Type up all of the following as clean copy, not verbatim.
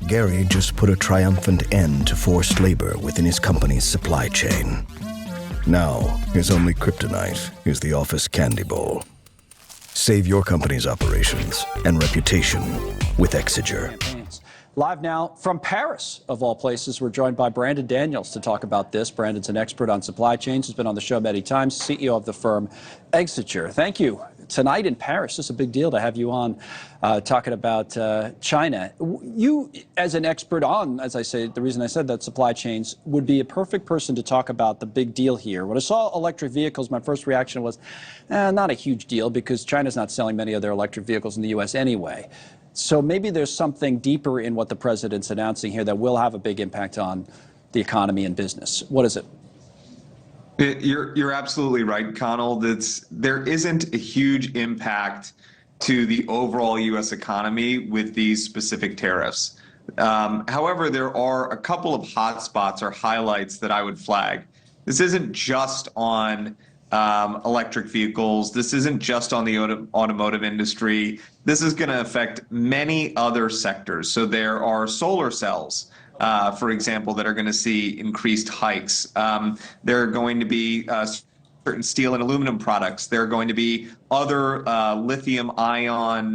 Gary just put a triumphant end to forced labor within his company's supply chain. Now, his only kryptonite is the office candy bowl. Save your company's operations and reputation with Exiger. Live now from Paris, of all places, we're joined by Brandon Daniels to talk about this. Brandon's an expert on supply chains. He's been on the show many times, CEO of the firm Exiger. Thank you. Tonight in Paris, it's a big deal to have you on talking about China. You, as an expert on, as I say, the reason I said that, supply chains, would be a perfect person to talk about the big deal here. When I saw electric vehicles, my first reaction was, not a huge deal, because China's not selling many of their electric vehicles in the U.S. anyway. So maybe there's something deeper in what the president's announcing here that will have a big impact on the economy and business. What is it? You're absolutely right, Connell. There isn't a huge impact to the overall U.S. economy with these specific tariffs. However, there are a couple of hotspots or highlights that I would flag. This isn't just on electric vehicles. This isn't just on the automotive industry. This is going to affect many other sectors. So there are solar cells, for example, that are going to see increased hikes. There are going to be certain steel and aluminum products. There are going to be other lithium-ion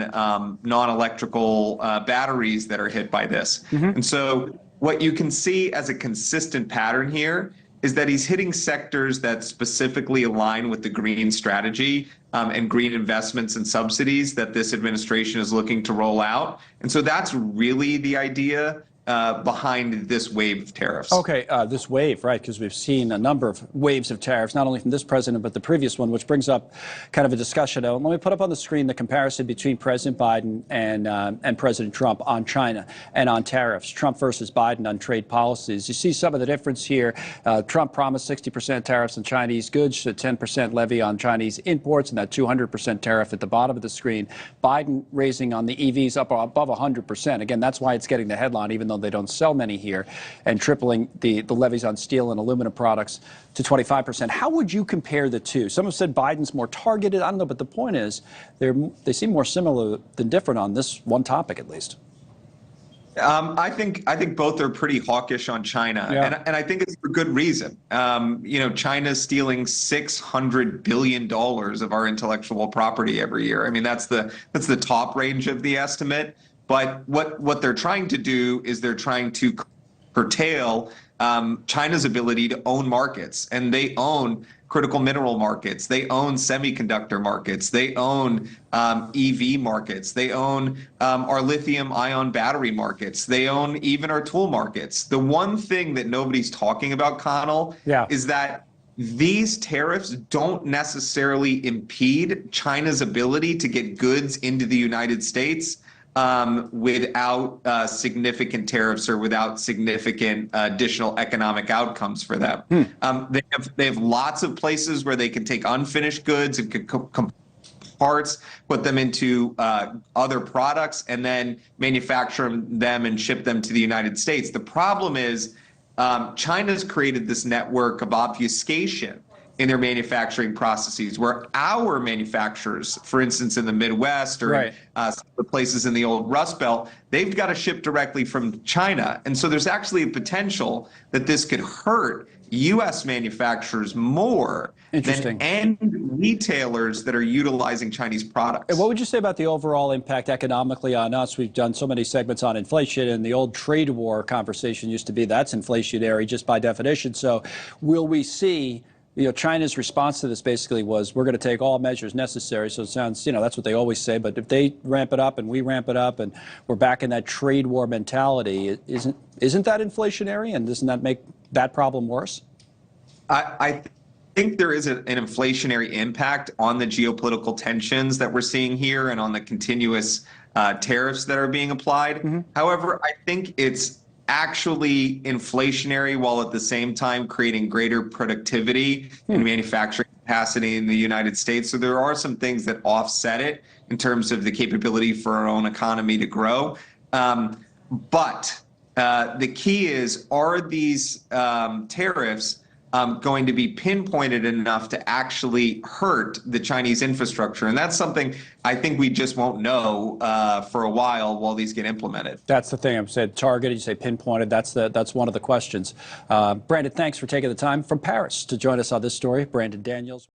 non-electrical batteries that are hit by this. And so what you can see as a consistent pattern here is that he's hitting sectors that specifically align with the green strategy and green investments and subsidies that this administration is looking to roll out. And so that's really the idea behind this wave of tariffs. Okay, this wave, right, because we've seen a number of waves of tariffs, not only from this president, but the previous one, which brings up kind of a discussion. Let me put up on the screen the comparison between President Biden and President Trump on China and on tariffs, Trump versus Biden on trade policies. You see some of the difference here. Trump promised 60% tariffs on Chinese goods, a 10% levy on Chinese imports, and that 200% tariff at the bottom of the screen. Biden raising on the EVs up above 100%. Again, that's why it's getting the headline, even though they don't sell many here, and tripling the levies on steel and aluminum products to 25%. How would you compare the two? Some have said Biden's more targeted. I don't know, but the point is they seem more similar than different on this one topic, at least. I think both are pretty hawkish on China, yeah. and I think it's for good reason. China's stealing $600 billion of our intellectual property every year. I mean, that's the top range of the estimate. But what they're trying to do is they're trying to curtail China's ability to own markets, and they own critical mineral markets. They own semiconductor markets. They own EV markets. They own our lithium-ion battery markets. They own even our tool markets. The one thing that nobody's talking about, Connell, is that these tariffs don't necessarily impede China's ability to get goods into the United States without significant tariffs or without significant additional economic outcomes for them. They have lots of places where they can take unfinished goods and parts, put them into other products, and then manufacture them and ship them to the United States. The problem is China's created this network of obfuscation in their manufacturing processes, where our manufacturers, for instance, in the Midwest or in the places in the old Rust Belt, they've got to ship directly from China. And so there's actually a potential that this could hurt U.S. manufacturers more than end retailers that are utilizing Chinese products. And what would you say about the overall impact economically on us? We've done so many segments on inflation, and the old trade war conversation used to be that's inflationary just by definition. So will we see China's response to this basically was, we're going to take all measures necessary. So it sounds, that's what they always say. But if they ramp it up and we ramp it up and we're back in that trade war mentality, isn't that inflationary? And doesn't that make that problem worse? I think there is an inflationary impact on the geopolitical tensions that we're seeing here and on the continuous tariffs that are being applied. However, I think it's actually inflationary while at the same time creating greater productivity and manufacturing capacity in the United States. So there are some things that offset it in terms of the capability for our own economy to grow. But the key is, are these tariffs going to be pinpointed enough to actually hurt the Chinese infrastructure? And that's something I think we just won't know for a while these get implemented. That's the thing. I said targeted, you say pinpointed. That's one of the questions. Brandon, thanks for taking the time from Paris to join us on this story. Brandon Daniels.